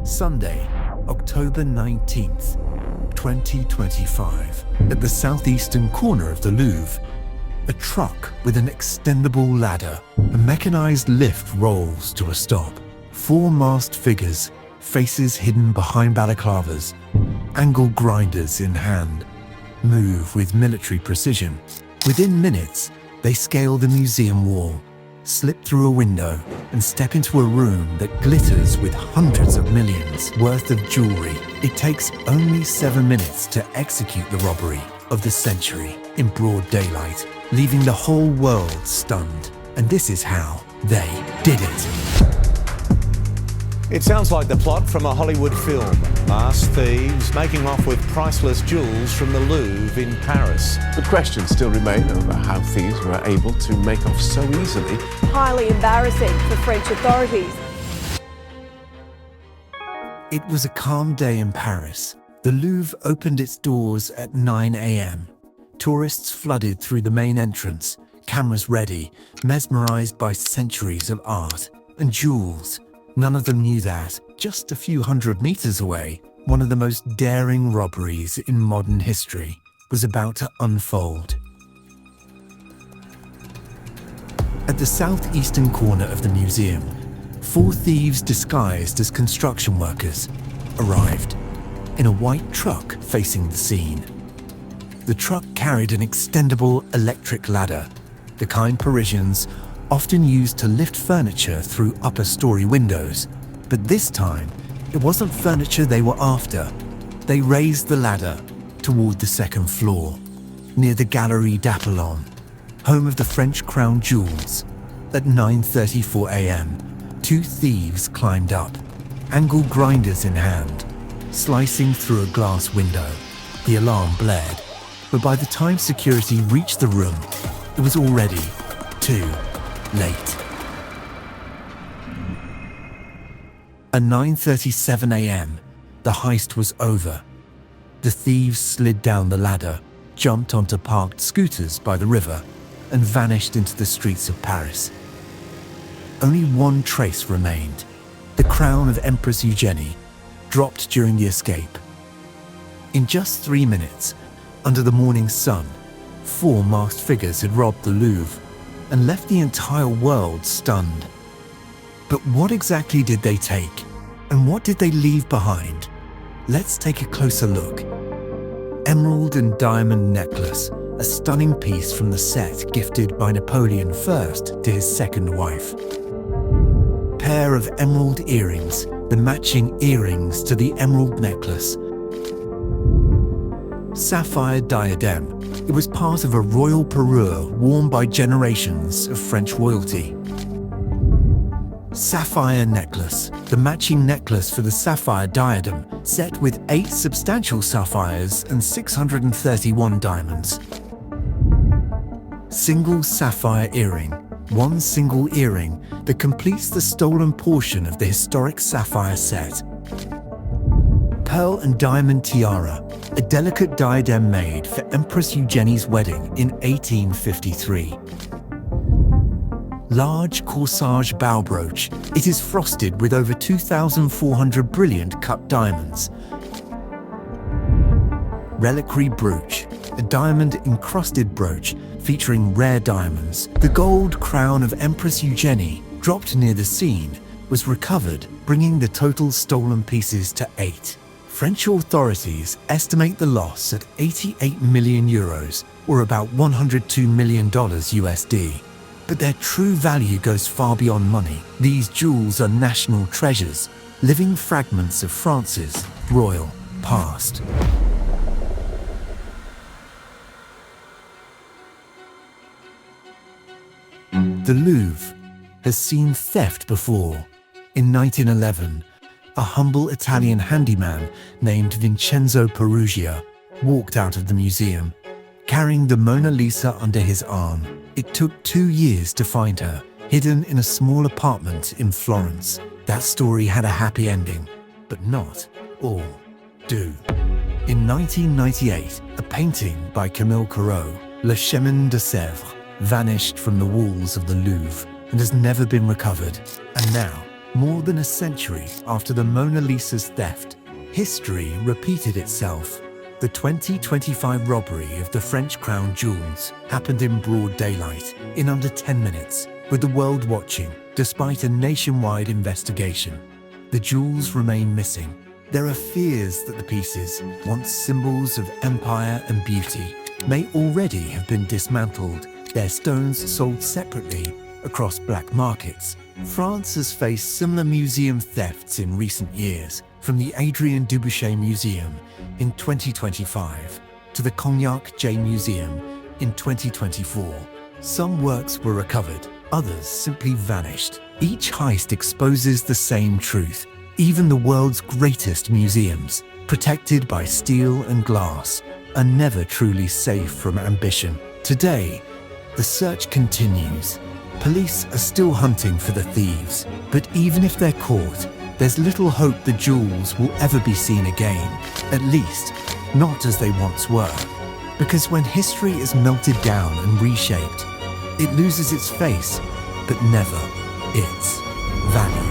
Sunday, October 19th, 2025. At the southeastern corner of the Louvre, a truck with an extendable ladder, a mechanized lift rolls to a stop. Four masked figures, faces hidden behind balaclavas, angle grinders in hand, move with military precision. Within minutes, they scale the museum wall, slip through a window, and step into a room that glitters with hundreds of millions worth of jewelry. It takes only 7 minutes to execute the robbery of the century in broad daylight, leaving the whole world stunned. And this is how they did it. It sounds like the plot from a Hollywood film. Masked thieves making off with priceless jewels from the Louvre in Paris. But questions still remain over how thieves were able to make off so easily. Highly embarrassing for French authorities. It was a calm day in Paris. The Louvre opened its doors at 9 a.m. Tourists flooded through the main entrance, cameras ready, mesmerized by centuries of art and jewels. None of them knew that, just a few hundred meters away, one of the most daring robberies in modern history was about to unfold. At the southeastern corner of the museum, 4 thieves disguised as construction workers arrived in a white truck facing the scene. The truck carried an extendable electric ladder, the kind Parisians often used to lift furniture through upper-story windows. But this time, it wasn't furniture they were after. They raised the ladder toward the second floor, near the Galerie, home of the French crown jewels. At 9:34 a.m., 2 thieves climbed up, angle grinders in hand, slicing through a glass window. The alarm blared, but by the time security reached the room, it was already too late. At 9:37 a.m., the heist was over. The thieves slid down the ladder, jumped onto parked scooters by the river, and vanished into the streets of Paris. Only one trace remained: the crown of Empress Eugenie, dropped during the escape. In just 3 minutes, under the morning sun, 4 masked figures had robbed the Louvre and left the entire world stunned. But what exactly did they take? And what did they leave behind? Let's take a closer look. Emerald and diamond necklace, a stunning piece from the set gifted by Napoleon I to his second wife. Pair of emerald earrings, the matching earrings to the emerald necklace. Sapphire diadem. It was part of a royal parure worn by generations of French royalty. Sapphire necklace. The matching necklace for the sapphire diadem, set with 8 substantial sapphires and 631 diamonds. Single sapphire earring. One single earring that completes the stolen portion of the historic sapphire set. Pearl and diamond tiara, a delicate diadem made for Empress Eugenie's wedding in 1853. Large corsage bow brooch. It is frosted with over 2,400 brilliant cut diamonds. Reliquary brooch, a diamond-encrusted brooch featuring rare diamonds. The gold crown of Empress Eugenie, dropped near the scene, was recovered, bringing the total stolen pieces to 8. French authorities estimate the loss at 88 million euros, or about $102 million USD. But their true value goes far beyond money. These jewels are national treasures, living fragments of France's royal past. The Louvre has seen theft before. In 1911, a humble Italian handyman named Vincenzo Peruggia walked out of the museum, carrying the Mona Lisa under his arm. It took 2 years to find her, hidden in a small apartment in Florence. That story had a happy ending, but not all do. In 1998, a painting by Camille Corot, Le Chemin de Sèvres, vanished from the walls of the Louvre and has never been recovered. And now, More than a century after the Mona Lisa's theft, history repeated itself. The 2025 robbery of the French crown jewels happened in broad daylight, in under 10 minutes, with the world watching, despite a nationwide investigation. The jewels remain missing. There are fears that the pieces, once symbols of empire and beauty, may already have been dismantled, their stones sold separately across black markets. France has faced similar museum thefts in recent years, from the Adrien Dubuchet Museum in 2025 to the Cognac J Museum in 2024. Some works were recovered, others simply vanished. Each heist exposes the same truth. Even the world's greatest museums, protected by steel and glass, are never truly safe from ambition. Today, the search continues. Police are still hunting for the thieves, but even if they're caught, there's little hope the jewels will ever be seen again, at least not as they once were. Because when history is melted down and reshaped, it loses its face, but never its value.